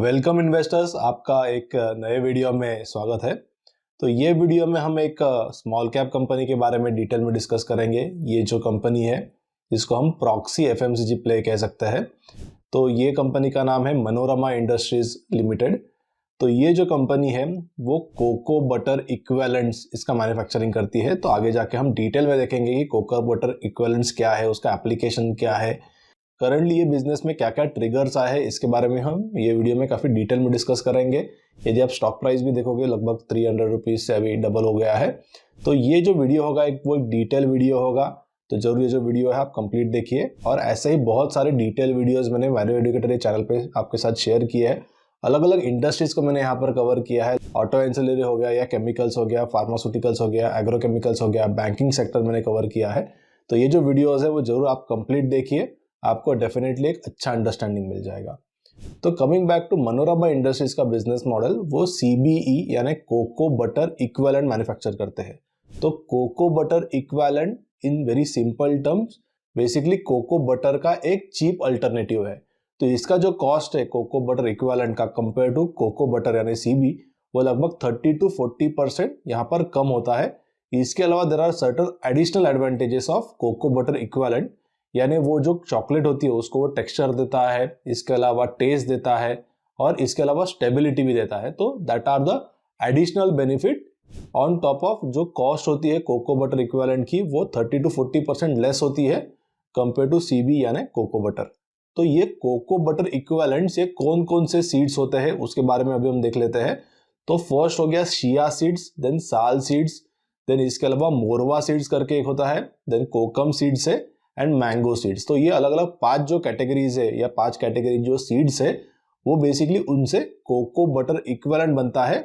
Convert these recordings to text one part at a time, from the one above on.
Welcome investors, आपका एक नए वीडियो में स्वागत है। तो ये वीडियो में हम एक स्मॉल कैप कंपनी के बारे में डिटेल में डिस्कस करेंगे। ये जो कंपनी है इसको हम प्रॉक्सी एफएमसीजी प्ले कह सकते हैं। तो ये कंपनी का नाम है मनोरमा इंडस्ट्रीज लिमिटेड। तो ये जो कंपनी है वो कोको बटर इक्विवेलेंट्स इसका मैन्युफैक्चरिंग करती है। तो आगे जाके हम डिटेल में देखेंगे कि कोको बटर इक्विवेलेंट्स क्या है, उसका एप्लीकेशन क्या है, करंटली ये बिजनेस में क्या क्या ट्रिगर्स आए हैं, इसके बारे में हम ये वीडियो में काफ़ी डिटेल में डिस्कस करेंगे। यदि आप स्टॉक प्राइस भी देखोगे लगभग 300 रुपीज़ से अभी डबल हो गया है। तो ये जो वीडियो होगा एक डिटेल वीडियो होगा, तो जरूर ये जो वीडियो है आप कंप्लीट देखिए। और ऐसे ही बहुत सारे डिटेल वीडियोस मैंने वैल्यू एडुकेटर चैनल पे आपके साथ शेयर किए हैं। अलग अलग इंडस्ट्रीज को मैंने यहाँ पर कवर किया है। ऑटो एंसिलरी हो गया या केमिकल्स हो गया, फार्मास्यूटिकल्स हो गया, एग्रोकेमिकल्स हो गया, बैंकिंग सेक्टर मैंने कवर किया है। तो ये जो वीडियोज है वो जरूर आप कंप्लीट देखिए, आपको डेफिनेटली एक अच्छा अंडरस्टैंडिंग मिल जाएगा। तो coming back to Manorama industries का बिजनेस मॉडल, वो CBE यानी कोको बटर इक्विवेलेंट मैन्युफैक्चर करते हैं। तो cocoa butter equivalent in very simple terms basically cocoa butter का एक चीप अल्टरनेटिव है। तो इसका जो कॉस्ट है कोको बटर इक्विवेलेंट का कंपेयर टू कोको बटर यानी CB, वो लगभग 30 to 40% यहाँ पर कम होता है। इसके अलावा there are certain additional advantages of cocoa butter equivalent, यानी वो जो चॉकलेट होती है उसको वो टेक्सचर देता है, इसके अलावा टेस्ट देता है और इसके अलावा स्टेबिलिटी भी देता है। तो that are the additional benefit on top of जो कॉस्ट होती है कोको बटर इक्विवेलेंट की, वो 30 to 40% लेस होती है कंपेयर टू CB यानी कोको बटर। तो ये कोको बटर इक्विवेलेंट्स ये कौन कौन से सीड्स होते हैं उसके बारे में अभी हम देख लेते हैं। तो फर्स्ट हो गया शिया सीड्स, देन साल सीड्स, देन इसके अलावा मोरवा सीड्स करके एक होता है, देन कोकम सीड्स है एंड मैंगो सीड्स। तो ये अलग अलग 5 जो कैटेगरीज है या 5 कैटेगरी जो सीड्स है वो बेसिकली उनसे कोको बटर इक्विवेलेंट बनता है।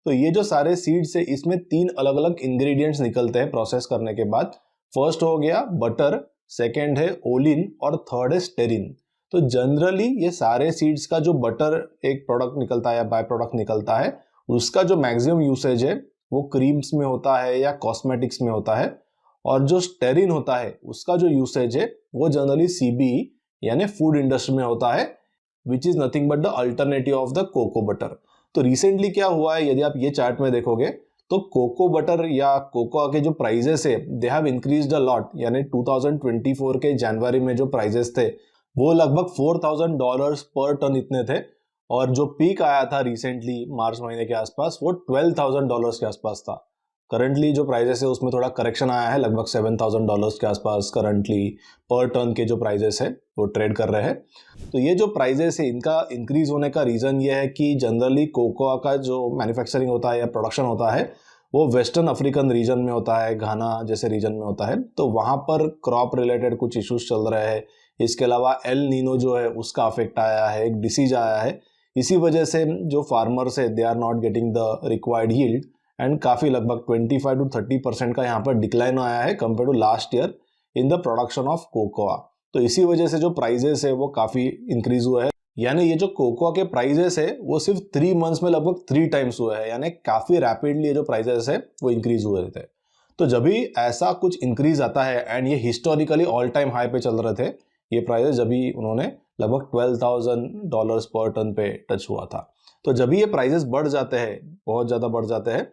तो ये जो सारे सीड्स है इसमें 3 अलग अलग इंग्रेडिएंट्स निकलते हैं प्रोसेस करने के बाद। फर्स्ट हो गया बटर, सेकेंड है ओलिन और थर्ड है स्टेरिन। तो जनरली ये सारे सीड्स का जो बटर एक प्रोडक्ट निकलता है या बाय प्रोडक्ट निकलता है, उसका जो मैक्सिमम यूसेज है वो क्रीम्स में होता है या कॉस्मेटिक्स में होता है। और जो स्टेरिन होता है उसका जो यूसेज है वो जनरली CBE यानी फूड इंडस्ट्री में होता है, which is nothing but the alternative of the cocoa butter. तो रिसेंटली क्या हुआ है, यदि आप ये चार्ट में देखोगे तो कोको बटर या कोकोआ के जो प्राइजेस है they have increased a lot. यानी 2024 के जनवरी में जो प्राइजेस थे वो लगभग $4,000 पर टन इतने थे, और जो पीक आया था रिसेंटली मार्च महीने के आसपास वो $12,000 के आसपास था। करंटली जो प्राइजेस है उसमें थोड़ा करेक्शन आया है, लगभग $7,000 के आसपास करंटली पर टन के जो प्राइजेस है वो ट्रेड कर रहे हैं। तो ये जो प्राइजेस है इनका इंक्रीज होने का रीज़न ये है कि जनरली कोकोआ का जो मैन्युफैक्चरिंग होता है या प्रोडक्शन होता है वो वेस्टर्न अफ्रीकन रीजन में होता है, घाना जैसे रीजन में होता है। तो वहाँ पर क्रॉप रिलेटेड कुछ इश्यूज चल रहे हैं। इसके अलावा एल नीनो जो है उसका अफेक्ट आया है, एक डिसीज आया है। इसी वजह से जो फार्मर्स है they are not getting the required yield and काफ़ी लगभग 25 to 30% का यहाँ पर डिक्लाइन आया है compare to last year in the production of cocoa. तो इसी वजह से जो प्राइजेस है वो काफ़ी इंक्रीज हुआ है। यानी ये जो कोकोआ के प्राइजेस है वो सिर्फ 3 मंथ्स में लगभग 3 टाइम्स हुआ है, यानी काफ़ी रैपिडली ये जो प्राइजेस है वो इंक्रीज हुए थे। तो जब भी ऐसा कुछ इंक्रीज आता है एंड ये हिस्टोरिकली ऑल टाइम हाई पे चल रहे थे ये प्राइजेस, जब भी उन्होंने लगभग $12,000 पर टन पे टच हुआ था। तो जब भी ये प्राइजेस बढ़ जाते हैं, बहुत ज़्यादा बढ़ जाते हैं,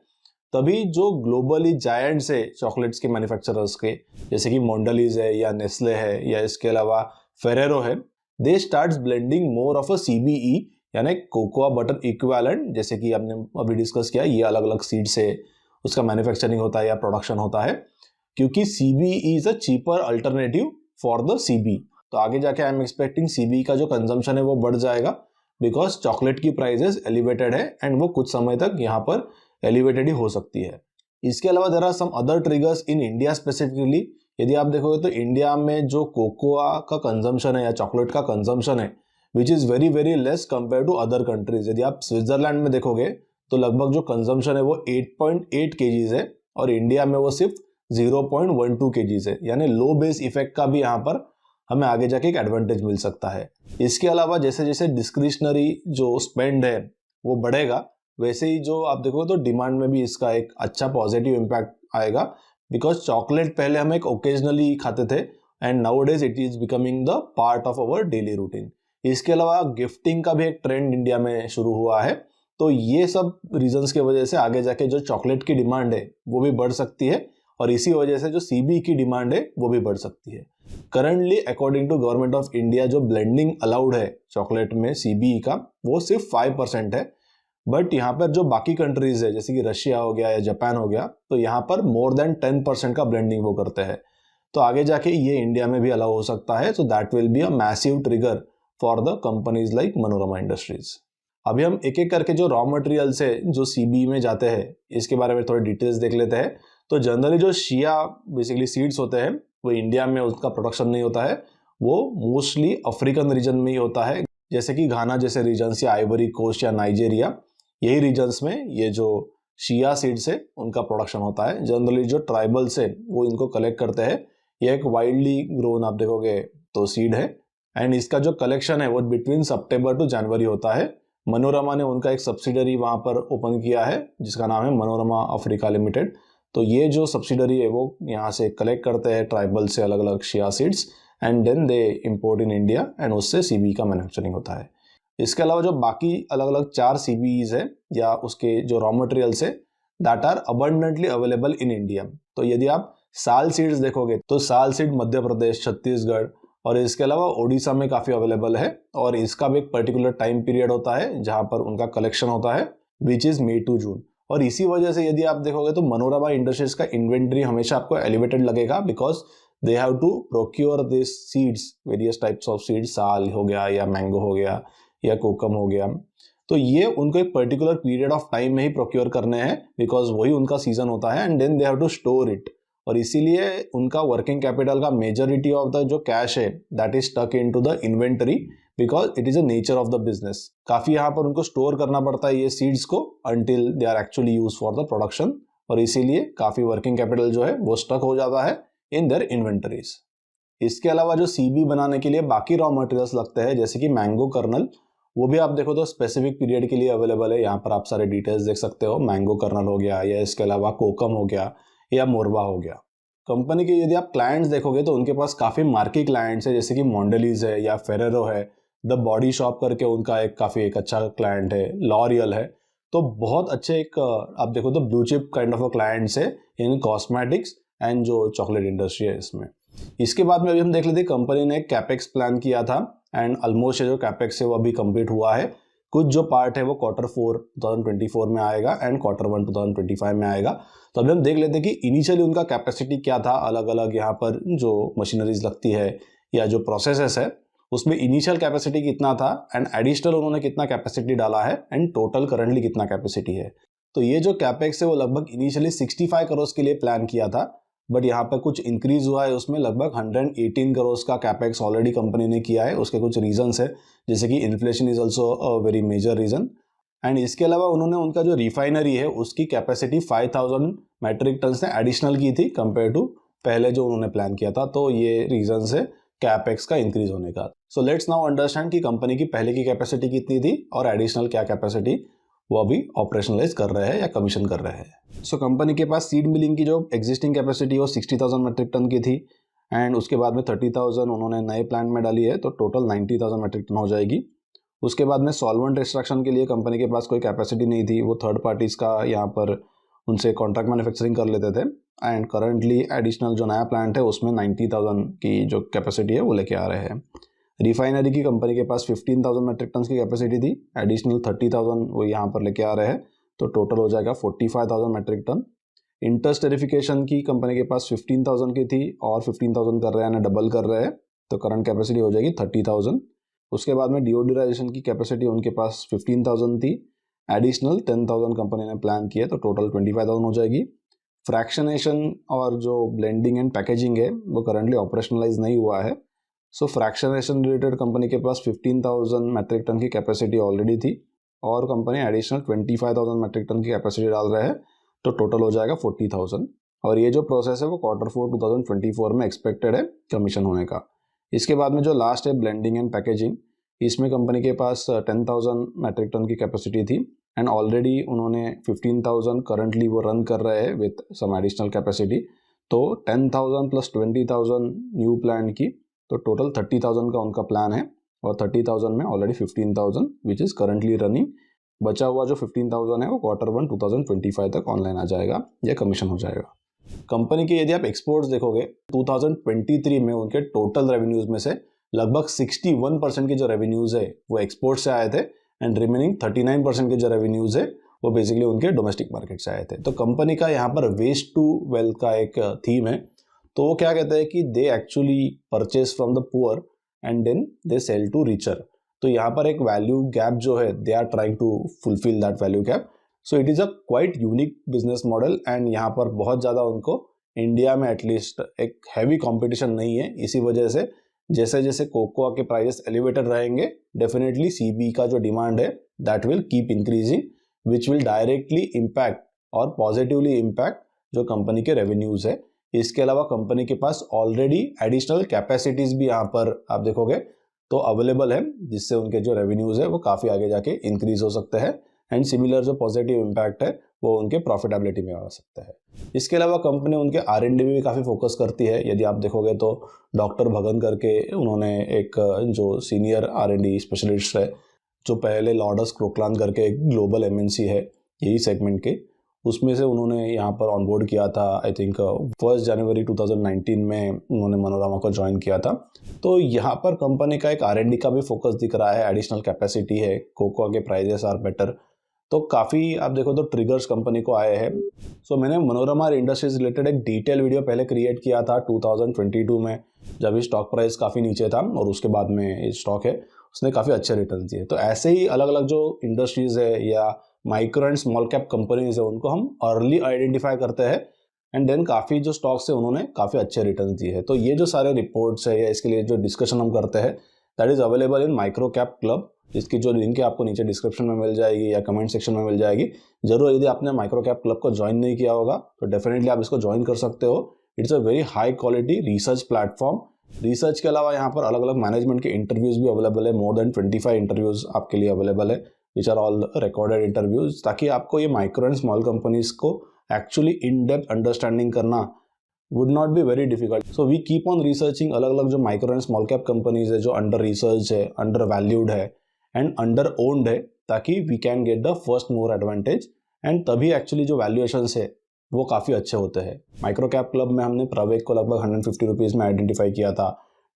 तभी जो ग्लोबली जायंट्स है चॉकलेट्स के मैन्युफैक्चरर्स के, जैसे कि मोंडलीज है या नेस्ले है या इसके अलावा फेरेरो है, they starts blending more of a CBE यानी कोकोआ बटर इक्विवेलेंट। जैसे कि आपने अभी डिस्कस किया, ये अलग अलग सीड से उसका मैन्युफैक्चरिंग होता है या प्रोडक्शन होता है, क्योंकि CBE is a cheaper alternative for the CB। तो आगे जाके आई एम एक्सपेक्टिंग CBE का जो कंजम्पशन है वो बढ़ जाएगा, बिकॉज चॉकलेट की प्राइजेस एलिवेटेड है एंड वो कुछ समय तक यहाँ पर एलिवेटेड ही हो सकती है। इसके अलावा there are some other triggers in India specifically. यदि आप देखोगे तो इंडिया में जो कोकोआ का कंजम्पशन है या चॉकलेट का कंजम्पशन है which is very very less compare to other countries. यदि आप स्विट्जरलैंड में देखोगे तो लगभग जो कंजम्पशन है वो 8.8 kgs है और इंडिया में वो सिर्फ 0.12 kgs है। यानी लो बेस इफेक्ट का भी यहाँ पर हमें आगे जाके एक एडवांटेज मिल सकता है। इसके अलावा जैसे जैसे डिस्क्रिशनरी जो स्पेंड है वो बढ़ेगा, वैसे ही जो आप देखोगे तो डिमांड में भी इसका एक अच्छा पॉजिटिव इम्पैक्ट आएगा, बिकॉज चॉकलेट पहले हम एक ओकेजनली खाते थे and now days it is becoming the part of our daily routine. इसके अलावा गिफ्टिंग का भी एक ट्रेंड इंडिया में शुरू हुआ है। तो ये सब रीजंस की वजह से आगे जाके जो चॉकलेट की डिमांड है वो भी बढ़ सकती है, और इसी वजह से जो सीबी की डिमांड है वो भी बढ़ सकती है। Currently according to government of India जो ब्लेंडिंग अलाउड है चॉकलेट में सीबी का वो सिर्फ 5% है। बट यहाँ पर जो बाकी कंट्रीज है जैसे कि रशिया हो गया या जापान हो गया, तो यहाँ पर मोर देन 10% का ब्लेंडिंग वो करते हैं। तो आगे जाके ये इंडिया में भी अलाउ हो सकता है। So that will be a massive trigger for the companies like Manorama industries. अभी हम एक एक करके जो रॉ मटेरियल्स है जो सीबी में जाते हैं इसके बारे में थोड़ी डिटेल्स देख लेते हैं। तो जनरली जो शिया बेसिकली सीड्स होते हैं वो इंडिया में उसका प्रोडक्शन नहीं होता है, वो मोस्टली अफ्रीकन रीजन में ही होता है, जैसे कि घाना जैसे रीजन्स या आइवरी कोस्ट या नाइजेरिया, यही रीजन्स में ये जो शिया सीड्स है उनका प्रोडक्शन होता है। जनरली जो ट्राइबल्स है वो इनको कलेक्ट करते हैं। ये एक वाइल्डली ग्रोन आप देखोगे तो सीड है, एंड इसका जो कलेक्शन है वो बिटवीन सितंबर टू जनवरी होता है। मनोरमा ने उनका एक सब्सिडरी वहाँ पर ओपन किया है जिसका नाम है मनोरमा अफ्रीका लिमिटेड। तो ये जो सब्सिडरी है वो यहाँ से कलेक्ट करते हैं ट्राइबल से अलग अलग shea seeds, and then they import in India, and उससे सीबी का मैन्युफैक्चरिंग होता है। इसके अलावा जो बाकी अलग अलग 4 सीबीईज है या उसके जो रॉ मटेरियल्स है that are abundantly available in India. तो यदि आप साल सीड्स देखोगे तो साल सीड मध्य प्रदेश, छत्तीसगढ़ और इसके अलावा ओडिशा में काफ़ी अवेलेबल है, और इसका भी एक पर्टिकुलर टाइम पीरियड होता है जहाँ पर उनका कलेक्शन होता है which is May to June. और इसी वजह से यदि आप देखोगे तो मनोरमा इंडस्ट्रीज का इन्वेंट्री हमेशा आपको एलिवेटेड लगेगा, because they have to procure this seeds, various types of seeds, साल हो गया या मैंगो हो गया या कोकम हो गया। तो ये उनको एक पर्टिकुलर पीरियड ऑफ टाइम में ही प्रोक्योर करने हैं बिकॉज वही उनका सीजन होता है, and then they have to store it. और इसीलिए उनका वर्किंग कैपिटल का मेजॉरिटी ऑफ द जो कैश है that is stuck into the inventory, because it is a nature of the business. काफी यहाँ पर उनको स्टोर करना पड़ता है ये सीड्स को until they are actually use for the production, और इसीलिए काफी वर्किंग कैपिटल जो है वो स्टक हो जाता है इन देयर इन्वेंटरीज। इसके अलावा जो सीबी बनाने के लिए बाकी रॉ मटेरियल्स लगते हैं जैसे कि मैंगो कर्नल, वो भी आप देखो तो स्पेसिफिक पीरियड के लिए अवेलेबल है। यहाँ पर आप सारे डिटेल्स देख सकते हो, मैंगो कर्नल हो गया या इसके अलावा कोकम हो गया या मोरवा हो गया। कंपनी के यदि आप क्लाइंट्स देखोगे तो उनके पास काफ़ी मार्की क्लाइंट्स है जैसे कि मॉन्डेलीज है या फेरेरो है, द बॉडी शॉप करके उनका एक काफ़ी एक अच्छा क्लाइंट है, लॉरियल है। तो बहुत अच्छे एक आप देखो तो blue chip kind of a clients है इन कॉस्मेटिक्स एंड जो चॉकलेट इंडस्ट्री है इसमें। इसके बाद में अभी हम देख लेते हैं कंपनी ने एक कैपेक्स प्लान किया था, एंड ऑलमोस्ट जो कैपेक्स है वो अभी कंप्लीट हुआ है। कुछ जो पार्ट है वो Q4 2024 में आएगा एंड Q1 2025 में आएगा। तो अभी हम देख लेते हैं कि इनिशियली उनका कैपेसिटी क्या था, अलग अलग यहाँ पर जो मशीनरीज लगती है या जो प्रोसेसेस है उसमें इनिशियल कैपेसिटी कितना था, एंड एडिशनल उन्होंने कितना कैपेसिटी डाला है, एंड टोटल करंटली कितना कैपेसिटी है। तो ये जो कैपेक्स है वो लगभग इनिशियली 65 करोड़ के लिए प्लान किया था, बट यहाँ पर कुछ इंक्रीज हुआ है, उसमें लगभग 118 करोड़ का कैपेक्स ऑलरेडी कंपनी ने किया है। उसके कुछ रीजंस है जैसे कि inflation is also a very major reason, and इसके अलावा उन्होंने उनका जो रिफाइनरी है उसकी कैपेसिटी 5000 मैट्रिक टन से एडिशनल की थी कंपेयर टू पहले जो उन्होंने प्लान किया था। तो ये रीजन है कैपेक्स का इंक्रीज होने का। सो लेट्स नाउ अंडरस्टैंड कि कंपनी की पहले की कैपेसिटी कितनी थी और एडिशनल क्या कैपेसिटी वो अभी ऑपरेशनलाइज कर रहे हैं या कमीशन कर रहे हैं। सो कंपनी के पास सीड मिलिंग की जो एग्जिस्टिंग कैपेसिटी वो 60,000 मैट्रिक टन की थी, एंड उसके बाद में 30,000 उन्होंने नए प्लांट में डाली है, तो टोटल 90,000 मैट्रिक टन हो जाएगी। उसके बाद में सॉल्वेंट एक्सट्रैक्शन के लिए कंपनी के पास कोई कैपेसिटी नहीं थी, वो थर्ड पार्टीज का यहाँ पर उनसे कॉन्ट्रैक्ट मैन्युफैक्चरिंग कर लेते थे, एंड करंटली एडिशनल जो नया प्लांट है उसमें 90,000 की जो कैपेसिटी है वो लेके आ रहे हैं। रिफाइनरी की कंपनी के पास 15,000 मैट्रिक टन की कैपेसिटी थी, एडिशनल 30,000 वो यहाँ पर लेके आ रहे हैं, तो टोटल हो जाएगा 45,000 मैट्रिक टन। इंटरस्टेरिफिकेशन की कंपनी के पास 15,000 की थी और 15,000 कर रहे हैं, डबल कर रहे हैं, तो करंट कैपेसिटी हो जाएगी 30,000। उसके बाद में डिओडराइजेशन की कैपेसिटी उनके पास 15,000 थी, एडिशनल 10,000 कंपनी ने प्लान किया, तो टोटल 25,000 हो जाएगी। फ्रैक्शनेशन और जो ब्लेंडिंग एंड पैकेजिंग है वो करंटली ऑपरेशनलाइज नहीं हुआ है, सो फ्रैक्शनेशन रिलेटेड कंपनी के पास 15,000 मैट्रिक टन की कैपेसिटी ऑलरेडी थी, और कंपनी एडिशनल 25,000 मैट्रिक टन की कैपेसिटी डाल रहे हैं, तो टोटल हो जाएगा 40,000। और ये जो प्रोसेस है वो Q4 2024 में एक्सपेक्टेड है कमीशन होने का। इसके बाद में जो लास्ट है ब्लेंडिंग एंड पैकेजिंग, इसमें कंपनी के पास 10,000 मैट्रिक टन की कैपेसिटी थी, एंड ऑलरेडी उन्होंने 15,000 करंटली वो रन कर रहे हैं विथ सम एडिशनल कैपेसिटी, तो 10,000 प्लस 20,000 न्यू प्लांट की, तो टोटल 30,000 का उनका प्लान है, और 30,000 में already 15,000 which is currently running. बचा हुआ जो 15,000 है वो Q1 2025 तक ऑनलाइन आ जाएगा या कमीशन हो जाएगा। कंपनी के यदि आप एक्सपोर्ट्स देखोगे 2023 में उनके टोटल रेवेन्यूज में से लगभग 61% के जो रेवेन्यूज है वो एक्सपोर्ट से आए थे एंड रिमेनिंग 39% के जो रेवेन्यूज है वो बेसिकली उनके डोमेस्टिक मार्केट से आए थे। तो कंपनी का यहाँ पर वेस्ट टू वेल्थ का एक थीम है। तो वो क्या कहते हैं कि they actually purchase from the poor and then they sell to richer. तो यहाँ पर एक वैल्यू गैप जो है they are trying to fulfil that value gap. So it is a quite unique business model and यहाँ पर बहुत ज़्यादा उनको इंडिया में एटलीस्ट एक हैवी कंपटीशन नहीं है। इसी वजह से जैसे जैसे कोकोआ के प्राइसेस एलिवेटेड रहेंगे डेफिनेटली सीबी का जो डिमांड है that will keep increasing which will directly impact और पॉजिटिवली इम्पैक्ट जो कंपनी के रेवेन्यूज है। इसके अलावा कंपनी के पास ऑलरेडी एडिशनल कैपेसिटीज भी यहाँ पर आप देखोगे तो अवेलेबल है जिससे उनके जो रेवेन्यूज है वो काफ़ी आगे जाके इंक्रीज हो सकते हैं एंड सिमिलर जो पॉजिटिव इम्पैक्ट है वो उनके प्रॉफिटेबिलिटी में आ सकता है। इसके अलावा कंपनी उनके R&D में भी काफ़ी फोकस करती है। यदि आप देखोगे तो डॉक्टर भगन करके उन्होंने एक जो सीनियर R&D स्पेशलिस्ट है जो पहले लॉर्डस क्रोकलान करके एक ग्लोबल MNC है यही सेगमेंट के, उसमें से उन्होंने यहाँ पर ऑनबोर्ड किया था। आई थिंक 1 जनवरी 2019 में उन्होंने मनोरमा को ज्वाइन किया था। तो यहाँ पर कंपनी का एक R&D का भी फोकस दिख रहा है, एडिशनल कैपेसिटी है, कोकोआ के प्राइजेस आर बेटर। तो काफ़ी आप देखो तो ट्रिगर्स कंपनी को आए हैं। सो मैंने मनोरमा इंडस्ट्रीज रिलेटेड एक डिटेल वीडियो पहले क्रिएट किया था 2022 में जब स्टॉक प्राइस काफ़ी नीचे था और उसके बाद में स्टॉक है उसने काफ़ी अच्छे रिटर्न दिए। तो ऐसे ही अलग अलग जो इंडस्ट्रीज़ है या micro and small cap companies है उनको हम अर्ली आइडेंटिफाई करते हैं एंड देन काफ़ी जो स्टॉक्स है उन्होंने काफ़ी अच्छे रिटर्न दिए हैं। तो ये जो सारे रिपोर्ट्स है या इसके लिए जो डिस्कशन हम करते हैं that is available in micro cap club, इसकी जो लिंक है आपको नीचे डिस्क्रिप्शन में मिल जाएगी या कमेंट सेक्शन में मिल जाएगी। जरूर यदि आपने माइक्रो कैप क्लब को ज्वाइन नहीं किया होगा तो डेफिनेटली आप इसको ज्वाइन कर सकते हो। It's a very high quality research platform. Research के अलावा यहाँ पर अलग अलग मैनेजमेंट के इंटरव्यूज भी अवेलेबल है, मोर देन 25 इंटरव्यूज आपके लिए अवेलेबल है which are all recorded interviews, ताकि आपको ये माइक्रो एंड स्मॉल कंपनीज को एक्चुअली इन डेप्थ अंडरस्टैंडिंग करना would not be very difficult. So we keep on researching अलग अलग जो micro and small cap companies है जो अंडर रिसर्च है, अंडर वैल्यूड है एंड अंडर ओन्ड है, ताकि we can get the first more advantage and तभी एक्चुअली जो वैल्यूएशंस है वो काफ़ी अच्छे होते हैं। माइक्रो कैप क्लब में हमने प्रवेक को लगभग 150 रुपीज़ में आइडेंटिफाई किया था,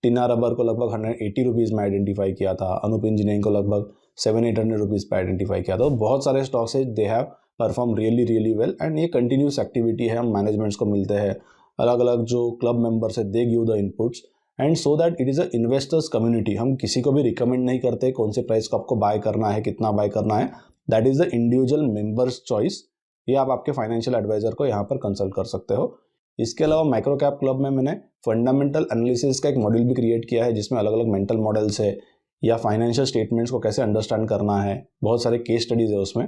टिना रबर को लगभग 180 रुपीज़ में आइडेंटिफाई किया था, अनूप इंजीनियरिंग को लगभग 700-800 रुपीज़ पर आइडेंटिफाई किया था। तो बहुत सारे स्टॉक्स है they have perform really well and ये कंटिन्यूस एक्टिविटी है। हम मैनेजमेंट्स को मिलते हैं, अलग अलग जो क्लब मेंबर्स है they give the inputs and so that it is a investors community. हम किसी को भी रिकमेंड नहीं करते कौन से प्राइस को आपको बाय करना है, कितना बाय करना है, that is the individual members choice. ये आप आपके फाइनेंशियल एडवाइजर को यहाँ पर कंसल्ट कर सकते हो। इसके अलावा माइक्रो कैप क्लब में मैंने फंडामेंटल एनालिसिस का एक मॉड्यूल भी क्रिएट किया है जिसमें अलग अलग मेंटल मॉडल्स है या फाइनेंशियल स्टेटमेंट्स को कैसे अंडरस्टैंड करना है, बहुत सारे केस स्टडीज़ है उसमें।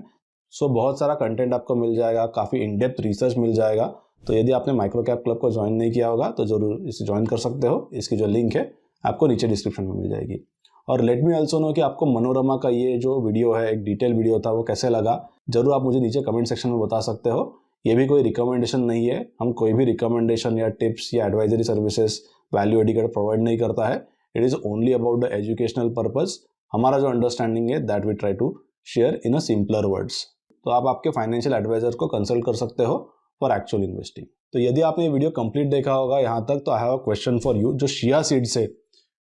सो बहुत सारा कंटेंट आपको मिल जाएगा, काफ़ी इन डेप्थ रिसर्च मिल जाएगा। तो यदि आपने माइक्रो कैप क्लब को ज्वाइन नहीं किया होगा तो ज़रूर इसे ज्वाइन कर सकते हो। इसकी जो लिंक है आपको नीचे डिस्क्रिप्शन में मिल जाएगी। और लेट मी ऑल्सो नो कि आपको मनोरमा का ये जो वीडियो है, एक डिटेल वीडियो था, वो कैसे लगा। जरूर आप मुझे नीचे कमेंट सेक्शन में बता सकते हो। ये भी कोई रिकमेंडेशन नहीं है, हम कोई भी रिकमेंडेशन या टिप्स या advisory services value educator provide नहीं करता है। It is only about the educational purpose. हमारा जो अंडरस्टैंडिंग है that we try to share in a simpler words. तो आप आपके फाइनेंशियल एडवाइजर को कंसल्ट कर सकते हो फॉर एक्चुअल इन्वेस्टिंग। तो यदि आपने ये वीडियो कंप्लीट देखा होगा यहाँ तक तो I have a question for you. जो शिया सीड्स है,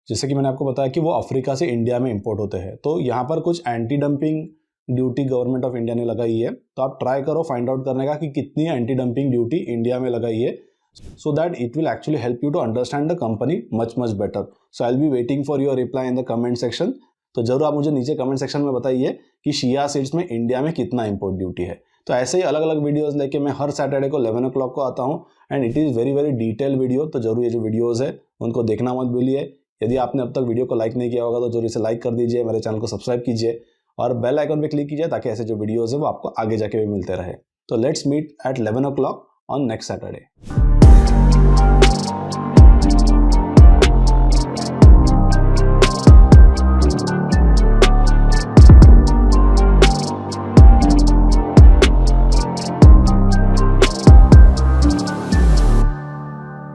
जैसे कि मैंने आपको बताया कि वो अफ्रीका से इंडिया में इंपोर्ट होते हैं, तो यहाँ पर कुछ anti dumping duty government of India ने लगाई है। तो आप ट्राई करो फाइंड आउट करने का कि कितनी एंटी डंपिंग ड्यूटी इंडिया में लगाई है, so that it will actually help you to understand the company much better. So I will be waiting for your reply in the comment section. तो जरूर आप मुझे नीचे कमेंट सेक्शन में बताइए कि शिया सीड्स में इंडिया में कितना इंपोर्ट ड्यूटी है। तो ऐसे ही अलग अलग वीडियोस लेके मैं हर सैटरडे को 11 o'clock को आता हूँ and it is very detail video. तो जरूर ये जो वीडियोस है उनको देखना मत भूलिए। यदि आपने अब तक वीडियो को लाइक नहीं किया होगा तो जरूर इसे लाइक कर दीजिए, मेरे चैनल को सब्सक्राइब कीजिए और बेल आइकन पे क्लिक कीजिए ताकि ऐसे जो वीडियोस है वो आपको आगे जाके भी मिलते रहे। तो let's meet at 11 o'clock on next Saturday.